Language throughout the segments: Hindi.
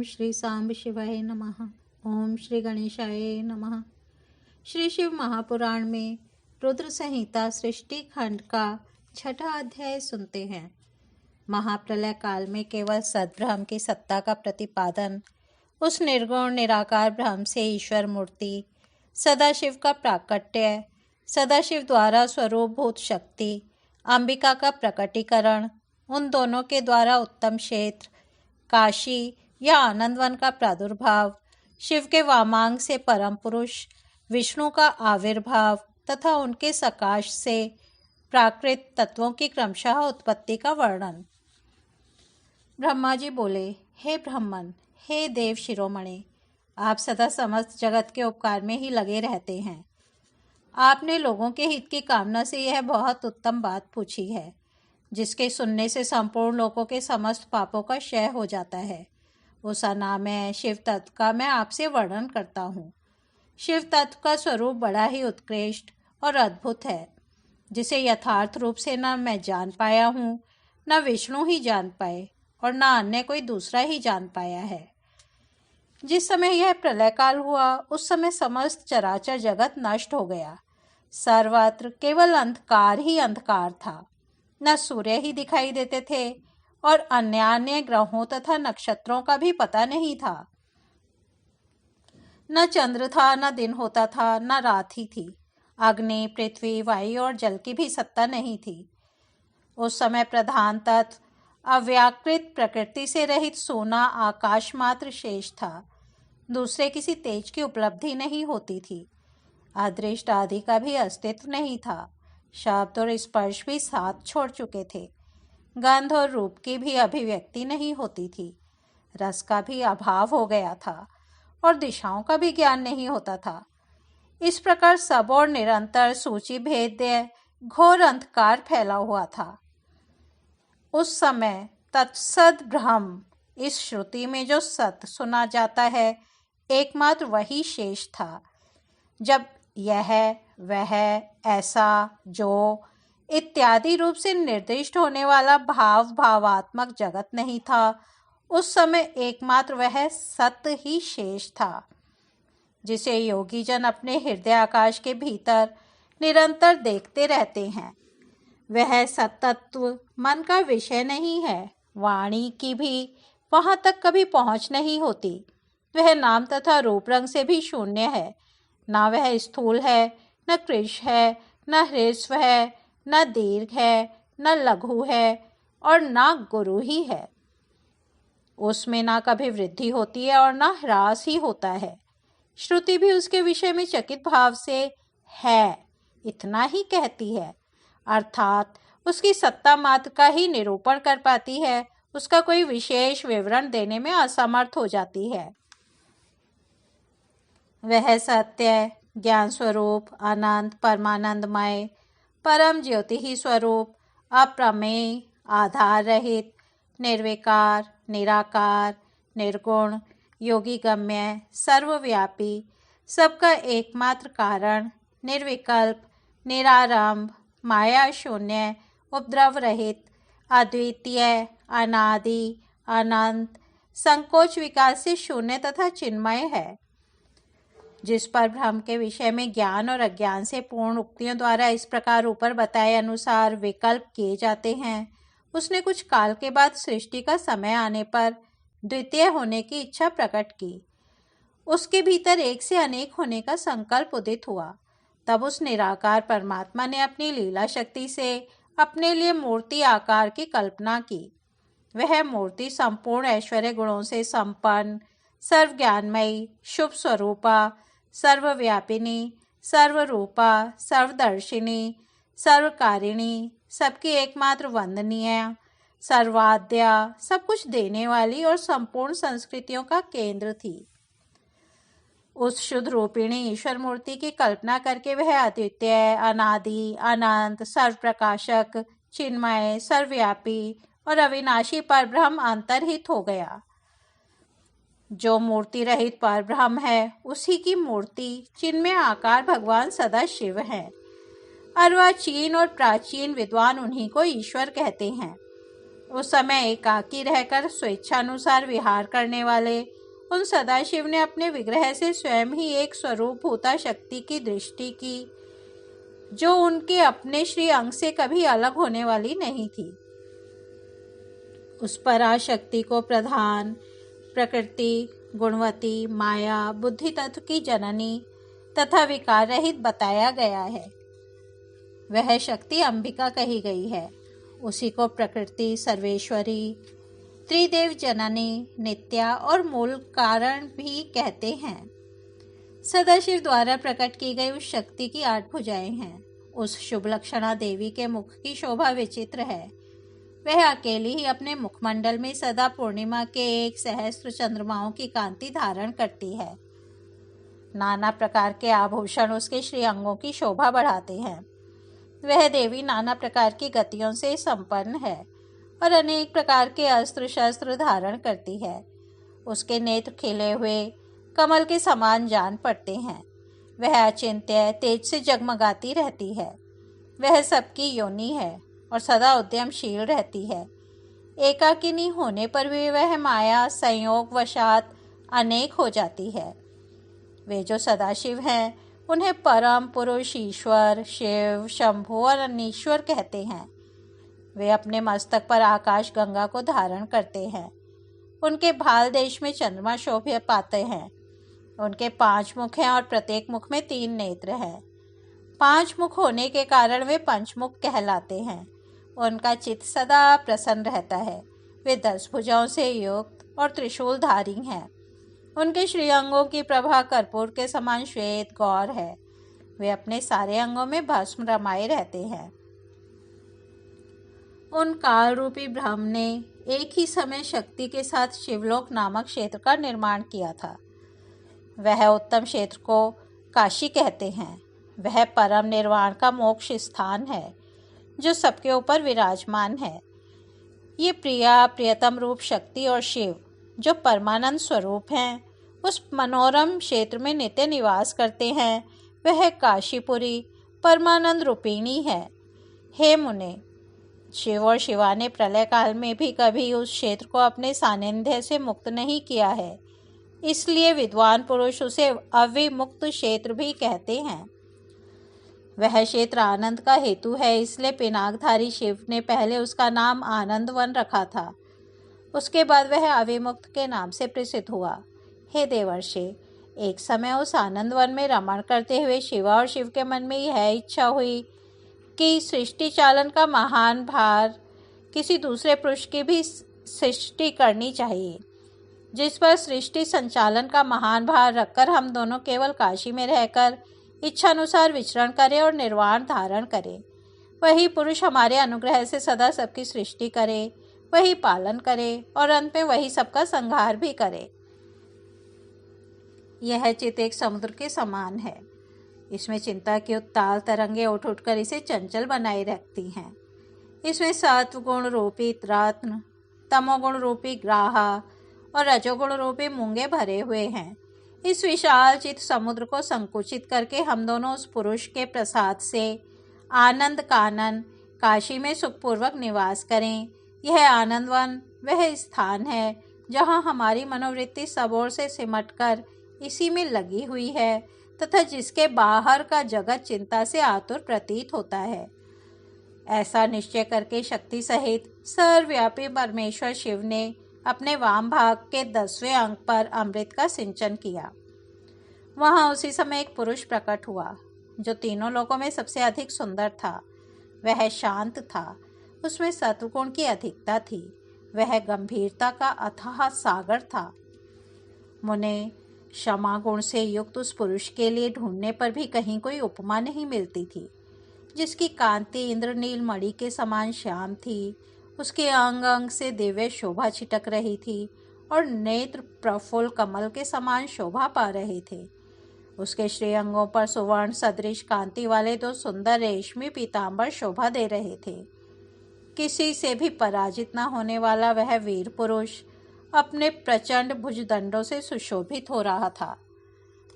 श्री सांब शिवाय नमः। ओम श्री गणेशाय नमः। श्री शिव महापुराण में रुद्र संहिता सृष्टि खंड का 6ठा अध्याय सुनते हैं। महाप्रलय काल में केवल सद्ब्रह्म की सत्ता का प्रतिपादन, उस निर्गुण निराकार ब्रह्म से ईश्वर मूर्ति, सदाशिव का प्राकट्य, सदाशिव द्वारा स्वरूपभूत शक्ति, अंबिका का प्रकटीकरण, उन दोनों के द्वारा उत्तम क्षेत्र काशी या आनंदवन का प्रादुर्भाव, शिव के वामांग से परम पुरुष विष्णु का आविर्भाव तथा उनके सकाश से प्राकृत तत्वों की क्रमशः उत्पत्ति का वर्णन। ब्रह्मा जी बोले, हे ब्रह्मन, हे देव शिरोमणि, आप सदा समस्त जगत के उपकार में ही लगे रहते हैं। आपने लोगों के हित की कामना से यह बहुत उत्तम बात पूछी है, जिसके सुनने से संपूर्ण लोगों के समस्त पापों का क्षय हो जाता है। उस अनामय शिव तत्व का मैं आपसे वर्णन करता हूँ। शिव तत्व का स्वरूप बड़ा ही उत्कृष्ट और अद्भुत है, जिसे यथार्थ रूप से न मैं जान पाया हूँ, न विष्णु ही जान पाए और न अन्य कोई दूसरा ही जान पाया है। जिस समय यह प्रलय काल हुआ, उस समय समस्त चराचर जगत नष्ट हो गया। सर्वत्र केवल अंधकार ही अंधकार था। न सूर्य ही दिखाई देते थे और अन्य ग्रहों तथा नक्षत्रों का भी पता नहीं था। न चंद्र था, न दिन होता था, न रात ही थी। अग्नि, पृथ्वी, वायु और जल की भी सत्ता नहीं थी। उस समय प्रधान तत्व अव्याकृत प्रकृति से रहित सोना आकाश मात्र शेष था। दूसरे किसी तेज की उपलब्धि नहीं होती थी। अदृष्ट आदि का भी अस्तित्व नहीं था। शब्द और स्पर्श भी साथ छोड़ चुके थे। गंध और रूप की भी अभिव्यक्ति नहीं होती थी। रस का भी अभाव हो गया था और दिशाओं का भी ज्ञान नहीं होता था। इस प्रकार सब और निरंतर सूची भेद्य घोर अंधकार फैला हुआ था। उस समय तत्सद ब्रह्म, इस श्रुति में जो सत सुना जाता है, एकमात्र वही शेष था। जब यह, वह, ऐसा, जो इत्यादि रूप से निर्दिष्ट होने वाला भावात्मक जगत नहीं था, उस समय एकमात्र वह सत्य ही शेष था, जिसे योगी जन अपने हृदय आकाश के भीतर निरंतर देखते रहते हैं। वह सत्तत्व मन का विषय नहीं है। वाणी की भी वहां तक कभी पहुंच नहीं होती। वह नाम तथा रूप रंग से भी शून्य है। न वह स्थूल है, न कृश है, न ह्रस्व है, न दीर्घ है, न लघु है और न गुरु ही है। उसमें न कभी वृद्धि होती है और न ह्रास ही होता है। श्रुति भी उसके विषय में चकित भाव से है इतना ही कहती है, अर्थात उसकी सत्ता मात्र का ही निरूपण कर पाती है। उसका कोई विशेष विवरण देने में असमर्थ हो जाती है। वह सत्य, ज्ञान स्वरूप, अनंत, परमानंदमय, परम ज्योति ही स्वरूप, अप्रमेय, आधार रहित, निर्विकार, निराकार, निर्गुण, योगी गम्य, सर्वव्यापी, सबका एकमात्र कारण, निर्विकल्प, निरारंभ, माया शून्य, उपद्रव रहित, अद्वितीय, अनादि, अनंत, संकोच विकार से शून्य तथा चिन्मय है। जिस पर ब्रह्म के विषय में ज्ञान और अज्ञान से पूर्ण उक्तियों द्वारा इस प्रकार ऊपर बताए अनुसार विकल्प किए जाते हैं, उसने कुछ काल के बाद सृष्टि का समय आने पर द्वितीय होने की इच्छा प्रकट की। उसके भीतर एक से अनेक होने का संकल्प उदित हुआ। तब उस निराकार परमात्मा ने अपनी लीला शक्ति से अपने लिए मूर्ति आकार की कल्पना की। वह मूर्ति संपूर्ण ऐश्वर्य गुणों से संपन्न, सर्वज्ञानमयी, शुभ स्वरूपा, सर्वव्यापिनी, सर्वरूपा, सर्वदर्शिनी, सर्वकारिणी, सबकी एकमात्र वंदनीय, सर्वाद्या, सब कुछ देने वाली और संपूर्ण संस्कृतियों का केंद्र थी। उस शुद्ध रूपिणी ईश्वर मूर्ति की कल्पना करके वह अद्वितीय, अनादि, अनंत, सर्वप्रकाशक, चिन्मय, सर्वव्यापी और अविनाशी परब्रह्म अंतर्हित हो गया। जो मूर्ति रहित परब्रह्म है, उसी की मूर्ति चिन्मय आकार भगवान सदा शिव है। अर्वाचीन और प्राचीन विद्वान उन्हीं को ईश्वर कहते हैं। उस समय एकाकी रहकर स्वेच्छानुसार विहार करने वाले उन सदाशिव ने अपने विग्रह से स्वयं ही एक स्वरूपभूता शक्ति की दृष्टि की, जो उनके अपने श्री अंग से कभी अलग होने वाली नहीं थी। उस पराशक्ति को प्रधान, प्रकृति, गुणवती, माया, बुद्धि तत्व की जननी तथा विकार रहित बताया गया है। वह शक्ति अंबिका कही गई है। उसी को प्रकृति, सर्वेश्वरी, त्रिदेव जननी, नित्या और मूल कारण भी कहते हैं। सदाशिव द्वारा प्रकट की गई उस शक्ति की 8 भुजाएं हैं। उस शुभ लक्षणा देवी के मुख की शोभा विचित्र है। वह अकेली ही अपने मुखमंडल में सदा पूर्णिमा के 1 सहस्त्र चंद्रमाओं की कांति धारण करती है। नाना प्रकार के आभूषण उसके श्री अंगों की शोभा बढ़ाते हैं। वह देवी नाना प्रकार की गतियों से संपन्न है और अनेक प्रकार के अस्त्र शस्त्र धारण करती है। उसके नेत्र खिले हुए कमल के समान जान पड़ते हैं। वह अचिंत्य तेज से जगमगाती रहती है। वह सबकी योनि है और सदा उद्यमशील रहती है। एकाकिनी होने पर भी वह माया संयोग वशात अनेक हो जाती है। वे जो सदाशिव हैं उन्हें परम पुरुष, ईश्वर, शिव, शंभु और अनीश्वर कहते हैं। वे अपने मस्तक पर आकाश गंगा को धारण करते हैं। उनके भाल देश में चंद्रमा शोभा पाते हैं। उनके 5 मुख हैं और प्रत्येक मुख में 3 नेत्र हैं। 5 मुख होने के कारण वे पंचमुख कहलाते हैं। उनका चित्त सदा प्रसन्न रहता है। वे 10 भुजाओं से युक्त और त्रिशूलधारी हैं। उनके श्री अंगों की प्रभा कर्पूर के समान श्वेत गौर है। वे अपने सारे अंगों में भस्म रमाए रहते हैं। उन काल रूपी ब्रह्म ने एक ही समय शक्ति के साथ शिवलोक नामक क्षेत्र का निर्माण किया था। वह उत्तम क्षेत्र को काशी कहते हैं। वह परम निर्वाण का मोक्ष स्थान है जो सबके ऊपर विराजमान है। ये प्रिया, प्रियतम रूप शक्ति और शिव जो परमानंद स्वरूप हैं, उस मनोरम क्षेत्र में नित्य निवास करते हैं। वह काशीपुरी परमानंद रूपिणी है। हे मुने, शिव और शिवा ने प्रलय काल में भी कभी उस क्षेत्र को अपने सानिध्य से मुक्त नहीं किया है। इसलिए विद्वान पुरुष उसे अविमुक्त क्षेत्र भी कहते हैं। वह क्षेत्र आनंद का हेतु है, इसलिए पिनाकधारी शिव ने पहले उसका नाम आनंद वन रखा था। उसके बाद वह अविमुक्त के नाम से प्रसिद्ध हुआ। हे देवर्षि, एक समय उस आनंद वन में रमण करते हुए शिवा और शिव के मन में यह इच्छा हुई कि सृष्टि चालन का महान भार किसी दूसरे पुरुष की भी सृष्टि करनी चाहिए, जिस पर सृष्टि संचालन का महान भार रखकर हम दोनों केवल काशी में रहकर इच्छानुसार विचरण करें और निर्वाण धारण करें। वही पुरुष हमारे अनुग्रह से सदा सबकी सृष्टि करे, वही पालन करे और अंत में वही सबका संहार भी करे। यह चित्त एक समुद्र के समान है। इसमें चिंता की उत्ताल तरंगे उठ उठकर इसे चंचल बनाए रखती हैं। इसमें सत्वगुण रूपी रत्न, तमोगुण रूपी ग्राहा और रजोगुण रूपी मूंगे भरे हुए हैं। इस विशाल चित्त समुद्र को संकुचित करके हम दोनों उस पुरुष के प्रसाद से आनंद कानन काशी में सुखपूर्वक निवास करें। यह आनंदवन वह स्थान है जहाँ हमारी मनोवृत्ति सब ओर से सिमटकर इसी में लगी हुई है तथा जिसके बाहर का जगत चिंता से आतुर प्रतीत होता है। ऐसा निश्चय करके शक्ति सहित सर्वव्यापी परमेश्वर शिव ने अपने वाम भाग के 10वें अंक पर अमृत का सिंचन किया। वहां उसी समय एक पुरुष प्रकट हुआ जो तीनों लोकों में सबसे अधिक सुंदर था। वह शांत था। उसमें सत्वगुण की अधिकता थी। वह गंभीरता का अथाह सागर था। मुने, क्षमा गुण से युक्त उस पुरुष के लिए ढूंढने पर भी कहीं कोई उपमा नहीं मिलती थी। जिसकी कांति इंद्रनील मणि के समान श्याम थी, उसके अंग अंग से दिव्य शोभा छिटक रही थी और नेत्र प्रफुल्ल कमल के समान शोभा पा रहे थे। उसके श्री अंगों पर सुवर्ण सदृश कांति वाले 2 सुंदर रेशमी पीतांबर शोभा दे रहे थे। किसी से भी पराजित न होने वाला वह वीर पुरुष अपने प्रचंड भुजदंडों से सुशोभित हो रहा था।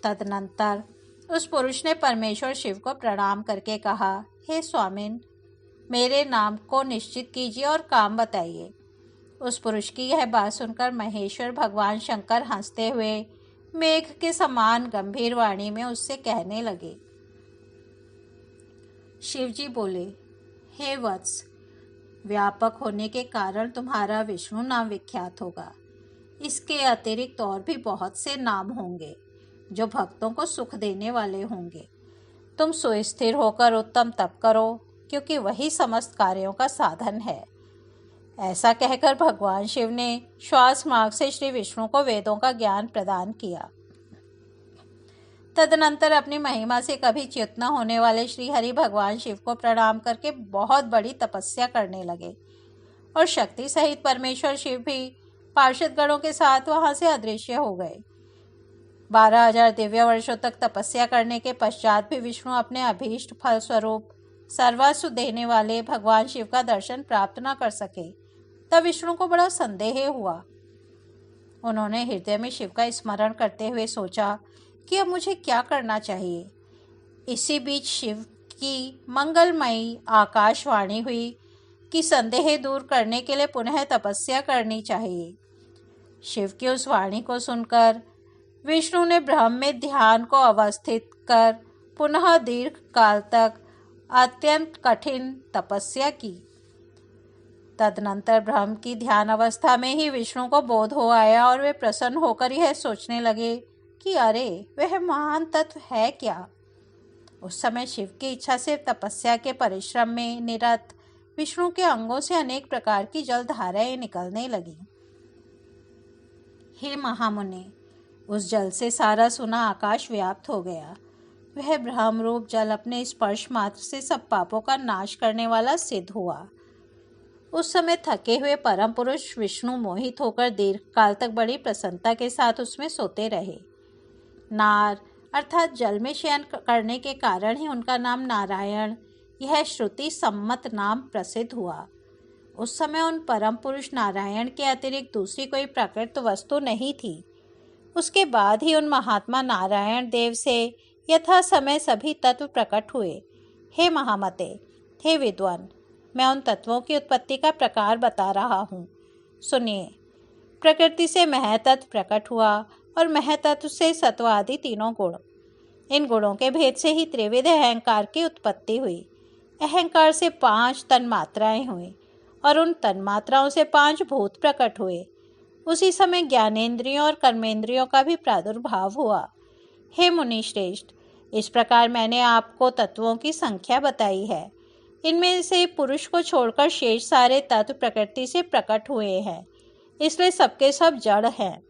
तदनंतर उस पुरुष ने परमेश्वर शिव को प्रणाम करके कहा, हे स्वामिन, मेरे नाम को निश्चित कीजिए और काम बताइए। उस पुरुष की यह बात सुनकर महेश्वर भगवान शंकर हंसते हुए मेघ के समान गंभीर वाणी में उससे कहने लगे। शिवजी बोले, हे वत्स, व्यापक होने के कारण तुम्हारा विष्णु नाम विख्यात होगा। इसके अतिरिक्त और भी बहुत से नाम होंगे जो भक्तों को सुख देने वाले होंगे। तुम सुस्थिर होकर उत्तम तप करो, क्योंकि वही समस्त कार्यों का साधन है। ऐसा कहकर भगवान शिव ने श्वास मार्ग से श्री विष्णु को वेदों का ज्ञान प्रदान किया। तदनंतर अपनी महिमा से कभी च्युत न होने वाले श्री हरि भगवान शिव को प्रणाम करके बहुत बड़ी तपस्या करने लगे और शक्ति सहित परमेश्वर शिव भी पार्षद गणों के साथ वहां से अदृश्य हो गए। 12,000 दिव्य वर्षों तक तपस्या करने के पश्चात भी विष्णु अपने अभीष्ट फल स्वरूप सर्वस्व देने वाले भगवान शिव का दर्शन प्राप्त न कर सके। तब विष्णु को बड़ा संदेह हुआ। उन्होंने हृदय में शिव का स्मरण करते हुए सोचा कि अब मुझे क्या करना चाहिए। इसी बीच शिव की मंगलमयी आकाशवाणी हुई कि संदेह दूर करने के लिए पुनः तपस्या करनी चाहिए। शिव की उस वाणी को सुनकर विष्णु ने ब्रह्म में ध्यान को अवस्थित कर पुनः दीर्घ काल तक अत्यंत कठिन तपस्या की। तदनंतर ब्रह्म की ध्यान अवस्था में ही विष्णु को बोध हो आया और वे प्रसन्न होकर यह सोचने लगे कि अरे, वह महान तत्व है क्या। उस समय शिव की इच्छा से तपस्या के परिश्रम में निरत विष्णु के अंगों से अनेक प्रकार की जलधाराएं निकलने लगी। हे महामुने, उस जल से सारा सुना आकाश व्याप्त हो गया। वह ब्रह्म रूप जल अपने स्पर्श मात्र से सब पापों का नाश करने वाला सिद्ध हुआ। उस समय थके हुए परम पुरुष विष्णु मोहित होकर दीर्घ काल तक बड़ी प्रसन्नता के साथ उसमें सोते रहे। नार अर्थात जल में शयन करने के कारण ही उनका नाम नारायण, यह श्रुति सम्मत नाम प्रसिद्ध हुआ। उस समय उन परम पुरुष नारायण के अतिरिक्त दूसरी कोई प्रकृत वस्तु नहीं थी। उसके बाद ही उन महात्मा नारायण देव से यथा समय सभी तत्व प्रकट हुए। हे महामते, हे विद्वान, मैं उन तत्वों की उत्पत्ति का प्रकार बता रहा हूँ। सुनिए। प्रकृति से महतत्व प्रकट हुआ और महतत्व से सत्वादि तीनों गुण। इन गुणों के भेद से ही त्रिविध अहंकार की उत्पत्ति हुई। अहंकार से 5 तन्मात्राएं हुई और उन तन्मात्राओं से 5 भूत प्रकट हुए। उसी समय ज्ञानेंद्रियों और कर्मेंद्रियों का भी प्रादुर्भाव हुआ। हे मुनि श्रेष्ठ, इस प्रकार मैंने आपको तत्वों की संख्या बताई है। इनमें से पुरुष को छोड़कर शेष सारे तत्व प्रकृति से प्रकट हुए हैं, इसलिए सबके सब जड़ हैं।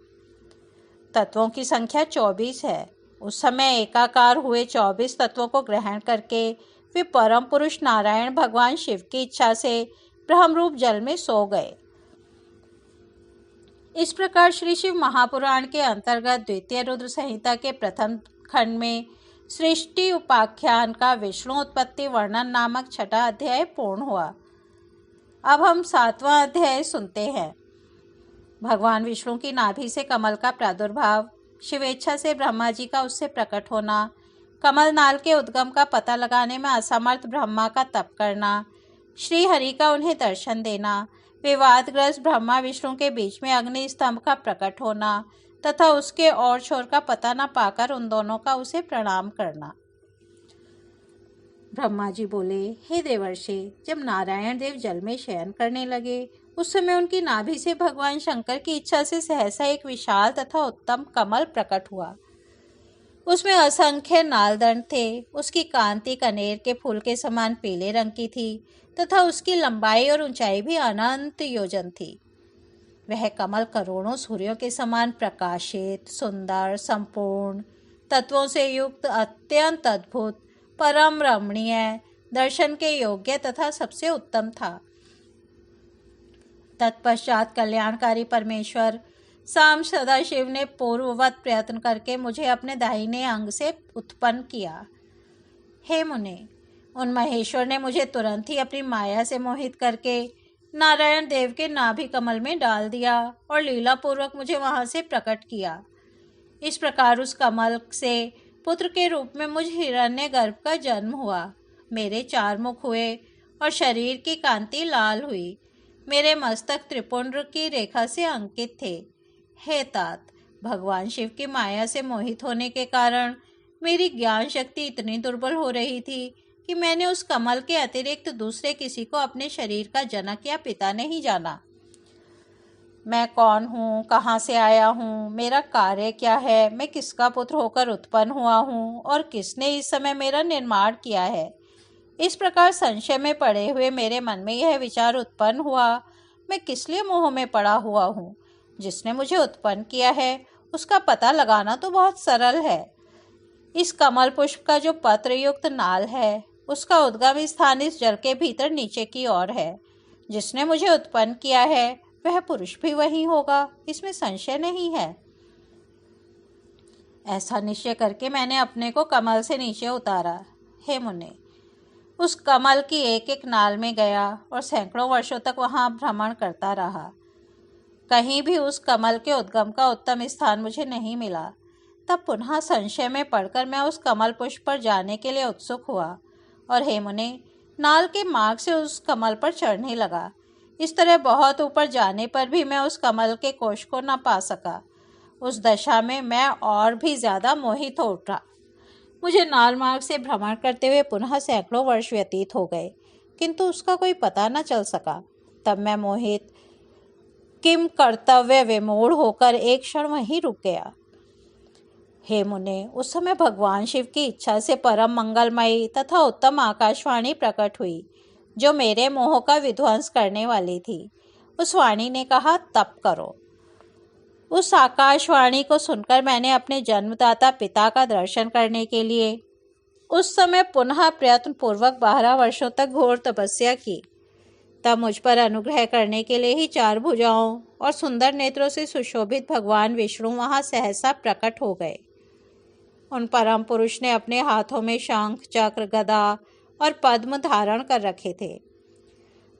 तत्वों की संख्या 24 है। उस समय एकाकार हुए 24 तत्वों को ग्रहण करके वे परम पुरुष नारायण भगवान शिव की इच्छा से ब्रह्मरूप जल में सो गए। इस प्रकार श्री शिव महापुराण के अंतर्गत द्वितीय रुद्र संहिता के प्रथम खंड में सृष्टि उपाख्यान का विष्णु उत्पत्ति वर्णन नामक 6वां अध्याय पूर्ण हुआ। अब हम 7वां अध्याय सुनते हैं। भगवान विष्णु की नाभि से कमल का प्रादुर्भाव, शिवेच्छा से ब्रह्मा जी का उससे प्रकट होना, कमल नाल के उद्गम का पता लगाने में असमर्थ ब्रह्मा का तप करना, श्री हरि का उन्हें दर्शन देना, विवादग्रस्त ब्रह्मा विष्णु के बीच में अग्नि स्तंभ का प्रकट होना तथा उसके और छोर का पता न पाकर उन दोनों का उसे प्रणाम करना। ब्रह्मा जी बोले, हे देवर्षि, जब नारायण देव जल में शयन करने लगे उस समय उनकी नाभि से भगवान शंकर की इच्छा से सहसा एक विशाल तथा उत्तम कमल प्रकट हुआ। उसमें असंख्य नालदंड थे। उसकी कांति कनेर के फूल के समान पीले रंग की थी तथा उसकी लंबाई और ऊंचाई भी अनंत योजन थी। वह कमल करोड़ों सूर्यों के समान प्रकाशित, सुंदर, संपूर्ण, तत्वों से युक्त, अत्यंत अद्भुत, परम रमणीय, दर्शन के योग्य तथा सबसे उत्तम था। तत्पश्चात कल्याणकारी परमेश्वर साम सदाशिव ने पूर्ववत प्रयत्न करके मुझे अपने दाहिने अंग से उत्पन्न किया। हे मुने, उन महेश्वर ने मुझे तुरंत ही अपनी माया से मोहित करके नारायण देव के नाभि कमल में डाल दिया और लीला पूर्वक मुझे वहां से प्रकट किया। इस प्रकार उस कमल से पुत्र के रूप में मुझ हिरण्यगर्भ का जन्म हुआ। मेरे 4 मुख हुए और शरीर की कांति लाल हुई। मेरे मस्तक त्रिपुंड की रेखा से अंकित थे। हे तात, भगवान शिव की माया से मोहित होने के कारण मेरी ज्ञान शक्ति इतनी दुर्बल हो रही थी कि मैंने उस कमल के अतिरिक्त दूसरे किसी को अपने शरीर का जनक या पिता नहीं जाना। मैं कौन हूँ, कहाँ से आया हूँ, मेरा कार्य क्या है, मैं किसका पुत्र होकर उत्पन्न हुआ हूँ और किसने इस समय मेरा निर्माण किया है। इस प्रकार संशय में पड़े हुए मेरे मन में यह विचार उत्पन्न हुआ, मैं किस लिए मोह में पड़ा हुआ हूँ। जिसने मुझे उत्पन्न किया है उसका पता लगाना तो बहुत सरल है। इस कमल पुष्प का जो पत्र युक्त नाल है उसका उद्गम स्थान इस जल के भीतर नीचे की ओर है। जिसने मुझे उत्पन्न किया है वह पुरुष भी वही होगा, इसमें संशय नहीं है। ऐसा निश्चय करके मैंने अपने को कमल से नीचे उतारा। हे मुने, उस कमल की एक एक नाल में गया और सैकड़ों वर्षों तक वहां भ्रमण करता रहा। कहीं भी उस कमल के उद्गम का उत्तम स्थान मुझे नहीं मिला। तब पुनः संशय में पड़कर मैं उस कमल पुष्प पर जाने के लिए उत्सुक हुआ और हे मुने, नाल के मार्ग से उस कमल पर चढ़ने लगा। इस तरह बहुत ऊपर जाने पर भी मैं उस कमल के कोश को न पा सका। उस दशा में मैं और भी ज्यादा मोहित हो उठा। मुझे नाल मार्ग से भ्रमण करते हुए पुनः सैकड़ों वर्ष व्यतीत हो गए, किंतु उसका कोई पता न चल सका। तब मैं मोहित, किम कर्तव्य विमूढ़ होकर एक क्षण वहीं रुक गया। हे मुने, उस समय भगवान शिव की इच्छा से परम मंगलमयी तथा उत्तम आकाशवाणी प्रकट हुई, जो मेरे मोह का विध्वंस करने वाली थी। उस वाणी ने कहा, तप करो। उस आकाशवाणी को सुनकर मैंने अपने जन्मदाता पिता का दर्शन करने के लिए उस समय पुनः प्रयत्न पूर्वक 12 वर्षों तक घोर तपस्या की। तब मुझ पर अनुग्रह करने के लिए ही 4 भुजाओं और सुंदर नेत्रों से सुशोभित भगवान विष्णु वहां सहसा प्रकट हो गए। उन परम पुरुष ने अपने हाथों में शंख, चक्र, गदा और पद्म धारण कर रखे थे।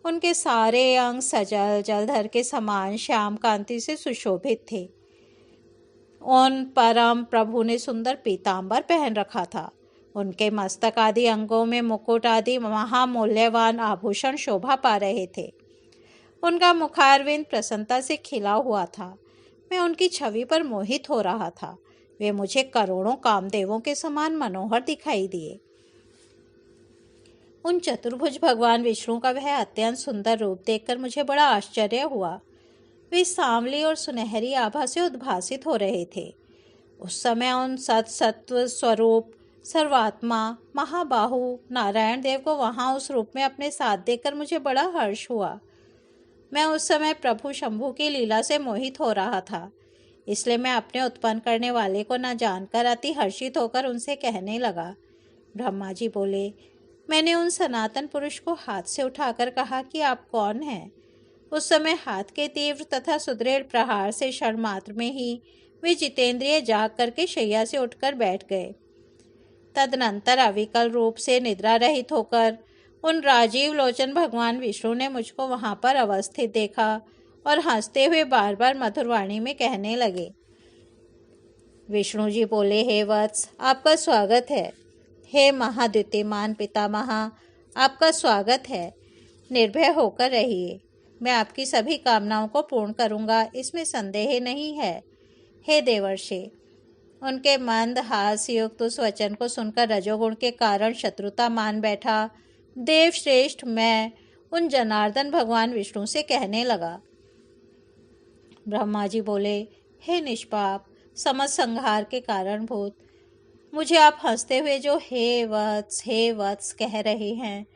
उनके सारे अंग सजल जलधर के समान श्याम कांति से सुशोभित थे। उन परम प्रभु ने सुंदर पीतांबर पहन रखा था। उनके मस्तक आदि अंगों में मुकुट आदि महामूल्यवान आभूषण शोभा पा रहे थे। उनका मुखारविंद प्रसन्नता से खिला हुआ था। मैं उनकी छवि पर मोहित हो रहा था। वे मुझे करोड़ों कामदेवों के समान मनोहर दिखाई दिए। उन चतुर्भुज भगवान विष्णु का वह अत्यंत सुंदर रूप देखकर मुझे बड़ा आश्चर्य हुआ। वे सांवली और सुनहरी आभा से उद्भासित हो रहे थे। उस समय उन सत्सत्व स्वरूप सर्वात्मा महाबाहु नारायण देव को वहां उस रूप में अपने साथ देखकर मुझे बड़ा हर्ष हुआ। मैं उस समय प्रभु शंभु की लीला से मोहित हो रहा था, इसलिए मैं अपने उत्पन्न करने वाले को न जानकर अति हर्षित होकर उनसे कहने लगा। ब्रह्मा जी बोले, मैंने उन सनातन पुरुष को हाथ से उठाकर कहा कि आप कौन हैं। उस समय हाथ के तीव्र तथा सुदृढ़ प्रहार से क्षण मात्र में ही वे जितेंद्रिय जाग करके शैया से उठकर बैठ गए। तदनंतर अविकल रूप से निद्रा रहित होकर उन राजीव लोचन भगवान विष्णु ने मुझको वहां पर अवस्थित देखा और हंसते हुए बार बार मधुर वाणी में कहने लगे। विष्णु जी बोले, हे वत्स, आपका स्वागत है। हे महाद्युतिमान पितामह, आपका स्वागत है। निर्भय होकर रहिए, मैं आपकी सभी कामनाओं को पूर्ण करूंगा, इसमें संदेह नहीं है। हे देवर्षि, उनके मंद हास्ययुक्त उस वचन को सुनकर रजोगुण के कारण शत्रुता मान बैठा देव श्रेष्ठ मैं उन जनार्दन भगवान विष्णु से कहने लगा। ब्रह्मा जी बोले, हे निष्पाप समझ संहार के कारणभूत, मुझे आप हंसते हुए जो हे वत्स कह रहे हैं,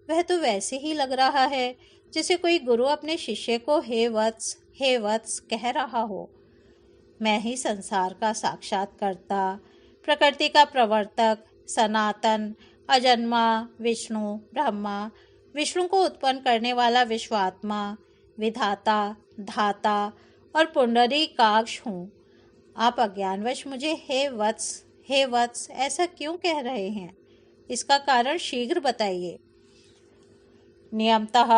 वह तो वैसे ही लग रहा है जैसे कोई गुरु अपने शिष्य को हे वत्स कह रहा हो। मैं ही संसार का साक्षात्कर्ता, प्रकृति का प्रवर्तक, सनातन अजन्मा विष्णु ब्रह्मा, विष्णु को उत्पन्न करने वाला विश्वात्मा, विधाता, धाता और पुंडरीकाक्ष हूँ। आप अज्ञानवश मुझे हे वत्स ऐसा क्यों कह रहे हैं? इसका कारण शीघ्र बताइए। नियमतः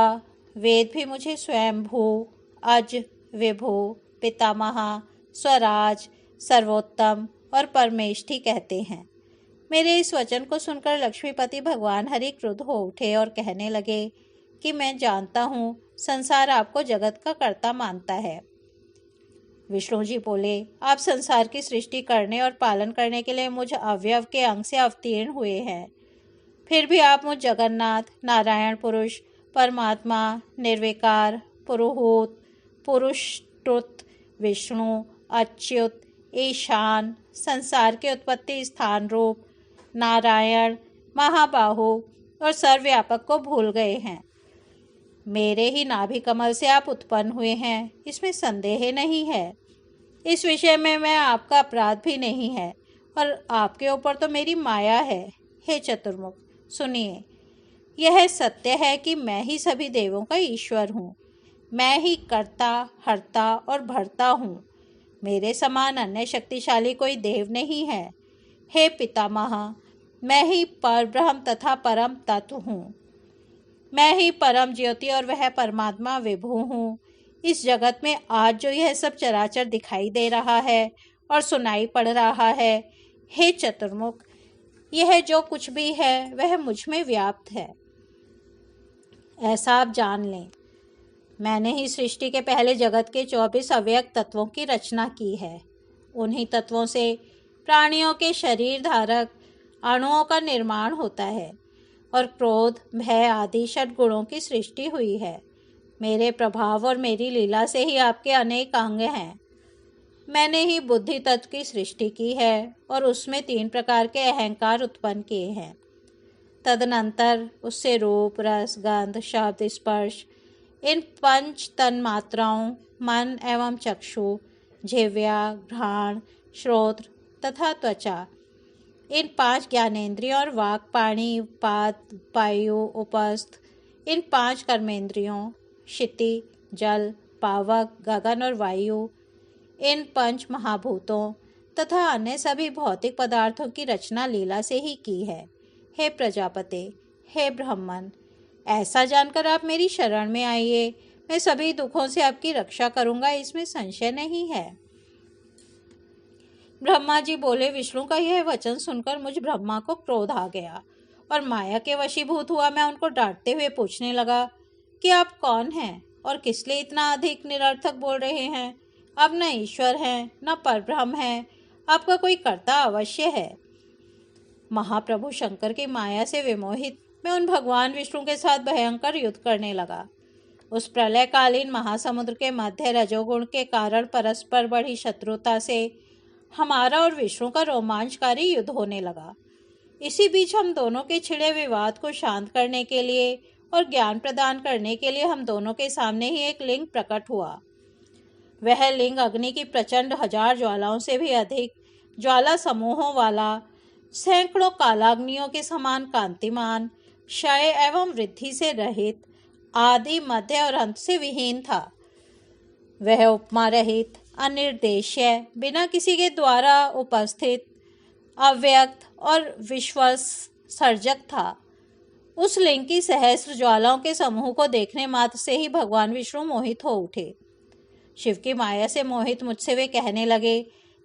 वेद भी मुझे स्वयंभू, अज, विभु, पितामह, स्वराज, सर्वोत्तम और परमेष्ठी कहते हैं। मेरे इस वचन को सुनकर लक्ष्मीपति भगवान हरि क्रुद्ध हो उठे और कहने लगे कि मैं जानता हूँ संसार आपको जगत का कर्ता मानता है। विष्णु जी बोले, आप संसार की सृष्टि करने और पालन करने के लिए मुझ अवयव के अंग से अवतीर्ण हुए हैं। फिर भी आप मुझ जगन्नाथ, नारायण पुरुष, परमात्मा, निर्विकार, पुरुहूत, पुरुषतुत, विष्णु, अच्युत, ईशान, संसार के उत्पत्ति स्थान रूप, नारायण, महाबाहु और सर्वव्यापक को भूल गए हैं। मेरे ही नाभि कमल से आप उत्पन्न हुए हैं, इसमें संदेह नहीं है। इस विषय में मैं आपका अपराध भी नहीं है और आपके ऊपर तो मेरी माया है। हे चतुर्मुख, सुनिए, यह सत्य है कि मैं ही सभी देवों का ईश्वर हूँ। मैं ही कर्ता, हर्ता और भर्ता हूँ। मेरे समान अन्य शक्तिशाली कोई देव नहीं है। हे पितामह, मैं ही परब्रह्म तथा परम तत्व हूँ। मैं ही परम ज्योति और वह परमात्मा विभु हूँ। इस जगत में आज जो यह सब चराचर दिखाई दे रहा है और सुनाई पड़ रहा है, हे चतुर्मुख, यह जो कुछ भी है वह मुझ में व्याप्त है, ऐसा आप जान लें। मैंने ही सृष्टि के पहले जगत के 24 अव्यक्त तत्वों की रचना की है। उन्हीं तत्वों से प्राणियों के शरीर धारक अणुओं का निर्माण होता है और क्रोध, भय आदि षट गुणों की सृष्टि हुई है। मेरे प्रभाव और मेरी लीला से ही आपके अनेक अंग हैं। मैंने ही बुद्धि तत्व की सृष्टि की है और उसमें 3 प्रकार के अहंकार उत्पन्न किए हैं। तदनंतर उससे रूप, रस, गंध, शब्द, स्पर्श, इन 5 तन्मात्राओं मन एवं चक्षु, जिह्वा, घ्राण, श्रोत्र तथा त्वचा, इन 5 ज्ञानेंद्रियों और वाक, पाणी, पाद, वायु, उपस्थ, इन 5 कर्मेंद्रियों, क्षिति, जल, पावक, गगन और वायु, इन 5 महाभूतों तथा अन्य सभी भौतिक पदार्थों की रचना लीला से ही की है। हे प्रजापते, हे ब्राह्मण, ऐसा जानकर आप मेरी शरण में आइए। मैं सभी दुखों से आपकी रक्षा करूंगा, इसमें संशय नहीं है। ब्रह्मा जी बोले, विष्णु का यह वचन सुनकर मुझ ब्रह्मा को क्रोध आ गया और माया के वशीभूत हुआ मैं उनको डांटते हुए पूछने लगा कि आप कौन हैं और किस लिए इतना अधिक निरर्थक बोल रहे हैं। आप न ईश्वर हैं, न परब्रह्म हैं, आपका कोई कर्ता अवश्य है। महाप्रभु शंकर की माया से विमोहित मैं उन भगवान विष्णु के साथ भयंकर युद्ध करने लगा। उस प्रलयकालीन महासमुद्र के मध्य रजोगुण के कारण परस्पर बढ़ी शत्रुता से हमारा और विष्णु का रोमांचकारी युद्ध होने लगा। इसी बीच हम दोनों के छिड़े विवाद को शांत करने के लिए और ज्ञान प्रदान करने के लिए हम दोनों के सामने ही एक लिंग प्रकट हुआ। वह लिंग अग्नि की प्रचंड 1000 ज्वालाओं से भी अधिक ज्वाला समूहों वाला, सैकड़ों कालाग्नियों के समान कांतिमान, क्षय एवं वृद्धि से रहित, आदि, मध्य और अंत से विहीन था। वह उपमा रहित, अनिर्देश्य, बिना किसी के द्वारा उपस्थित, अव्यक्त और विश्वास सर्जक था। उस लिंग की सहस्र ज्वालाओं के समूह को देखने मात्र से ही भगवान विष्णु मोहित हो उठे। शिव की माया से मोहित मुझसे वे कहने लगे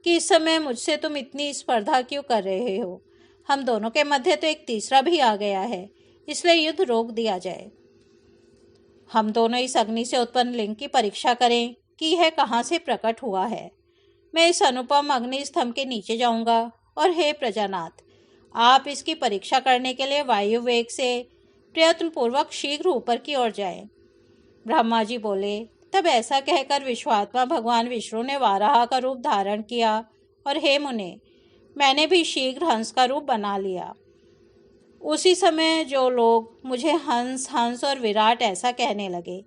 कि इस समय मुझसे तुम इतनी स्पर्धा क्यों कर रहे हो। हम दोनों के मध्य तो एक तीसरा भी आ गया है, इसलिए युद्ध रोक दिया जाए। हम दोनों इस अग्नि से उत्पन्न लिंग की परीक्षा करें कि यह कहाँ से प्रकट हुआ है। मैं इस अनुपम अग्नि स्तंभ के नीचे जाऊंगा और हे प्रजानाथ, आप इसकी परीक्षा करने के लिए वायु वेग से प्रयत्नपूर्वक शीघ्र ऊपर की ओर जाएं। ब्रह्मा जी बोले। तब ऐसा कहकर विश्वात्मा भगवान विष्णु ने वाराह का रूप धारण किया और हे मुने, मैंने भी शीघ्र हंस का रूप बना लिया। उसी समय जो लोग मुझे हंस हंस और विराट ऐसा कहने लगे,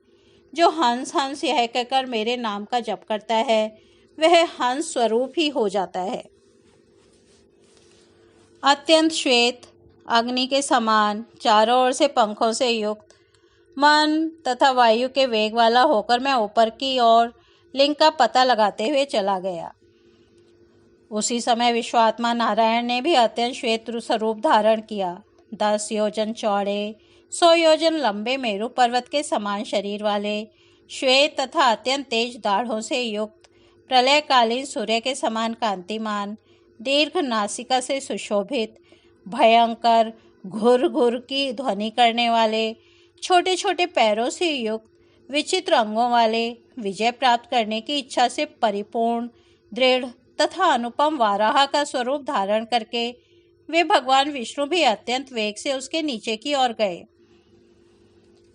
जो हंस हंस यह कहकर मेरे नाम का जप करता है वह हंस स्वरूप ही हो जाता है। अत्यंत श्वेत अग्नि के समान, चारों ओर से पंखों से युक्त, मन तथा वायु के वेग वाला होकर मैं ऊपर की ओर लिंग का पता लगाते हुए चला गया। उसी समय विश्वात्मा नारायण ने भी अत्यंत श्वेत स्वरूप धारण किया। 10 योजन चौड़े, 100 योजन लंबे मेरु पर्वत के समान शरीर वाले, श्वेत तथा अत्यंत तेज दाढ़ों से युक्त, प्रलयकालीन सूर्य के समान कांतिमान, दीर्घ नासिका से सुशोभित, भयंकर घुर घुर की ध्वनि करने वाले, छोटे छोटे पैरों से युक्त, विचित्र अंगों वाले, विजय प्राप्त करने की इच्छा से परिपूर्ण, दृढ़ तथा अनुपम वाराह का स्वरूप धारण करके वे भगवान विष्णु भी अत्यंत वेग से उसके नीचे की ओर गए।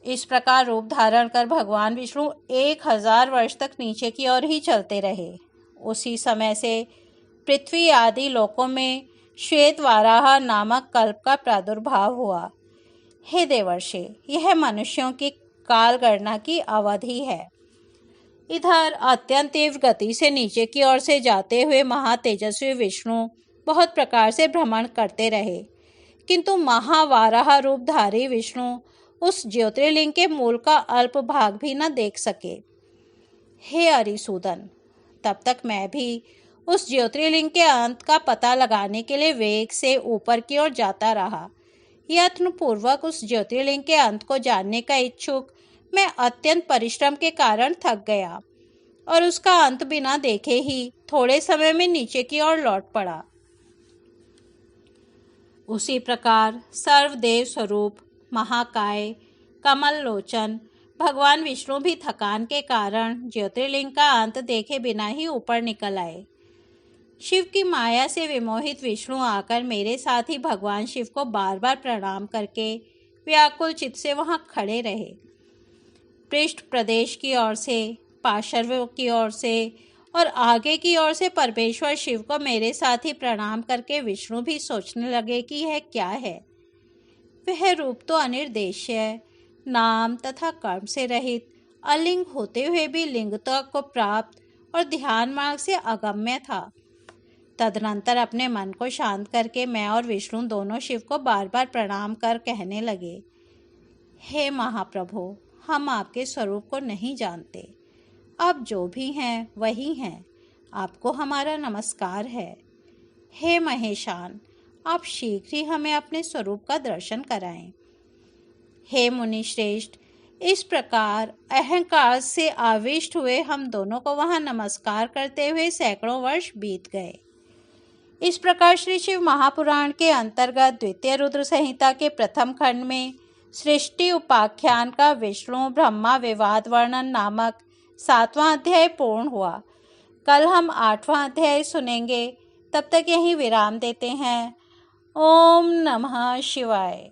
इस प्रकार रूप धारण कर भगवान विष्णु 1000 वर्ष तक नीचे की ओर ही चलते रहे। उसी समय से पृथ्वी आदि लोकों में श्वेत वाराह नामक कल्प का प्रादुर्भाव हुआ। हे देवर्षि, यह मनुष्यों की काल गणना की अवधि है। इधर अत्यंत तीव्र गति से नीचे की ओर से जाते हुए महातेजस्वी विष्णु बहुत प्रकार से भ्रमण करते रहे, किंतु महावाराह रूपधारी विष्णु उस ज्योतिर्लिंग के मूल का अल्प भाग भी न देख सके। हे अरिसूदन, तब तक मैं भी उस ज्योतिर्लिंग के अंत का पता लगाने के लिए वेग से ऊपर की ओर जाता रहा। यत्नपूर्वक उस ज्योतिर्लिंग के अंत को जानने का इच्छुक मैं अत्यंत परिश्रम के कारण थक गया और उसका अंत बिना देखे ही थोड़े समय में नीचे की ओर लौट पड़ा। उसी प्रकार सर्वदेव स्वरूप महाकाय कमल लोचन भगवान विष्णु भी थकान के कारण ज्योतिर्लिंग का अंत देखे बिना ही ऊपर निकल आए। शिव की माया से विमोहित विष्णु आकर मेरे साथ ही भगवान शिव को बार बार प्रणाम करके व्याकुल चित्त से वहां खड़े रहे। पृष्ठ प्रदेश की ओर से, पार्श्व की ओर से और आगे की ओर से परमेश्वर शिव को मेरे साथ ही प्रणाम करके विष्णु भी सोचने लगे कि यह क्या है। वह रूप तो अनिर्देश्य, नाम तथा कर्म से रहित, अलिंग होते हुए भी लिंगता को प्राप्त और ध्यान मार्ग से अगम्य था। तदनंतर अपने मन को शांत करके मैं और विष्णु दोनों शिव को बार बार प्रणाम कर कहने लगे, हे महाप्रभु, हम आपके स्वरूप को नहीं जानते। आप जो भी हैं वही हैं। आपको हमारा नमस्कार है। हे महेशान, आप शीघ्र ही हमें अपने स्वरूप का दर्शन कराएं। हे मुनि श्रेष्ठ, इस प्रकार अहंकार से आविष्ट हुए हम दोनों को वहां नमस्कार करते हुए सैकड़ों वर्ष बीत गए। इस प्रकार श्री शिव महापुराण के अंतर्गत द्वितीय रुद्र संहिता के प्रथम खंड में सृष्टि उपाख्यान का विष्णु ब्रह्मा विवाद वर्णन नामक 7वां अध्याय पूर्ण हुआ। कल हम 8वां अध्याय सुनेंगे। तब तक यहीं विराम देते हैं। ओम नमः शिवाय।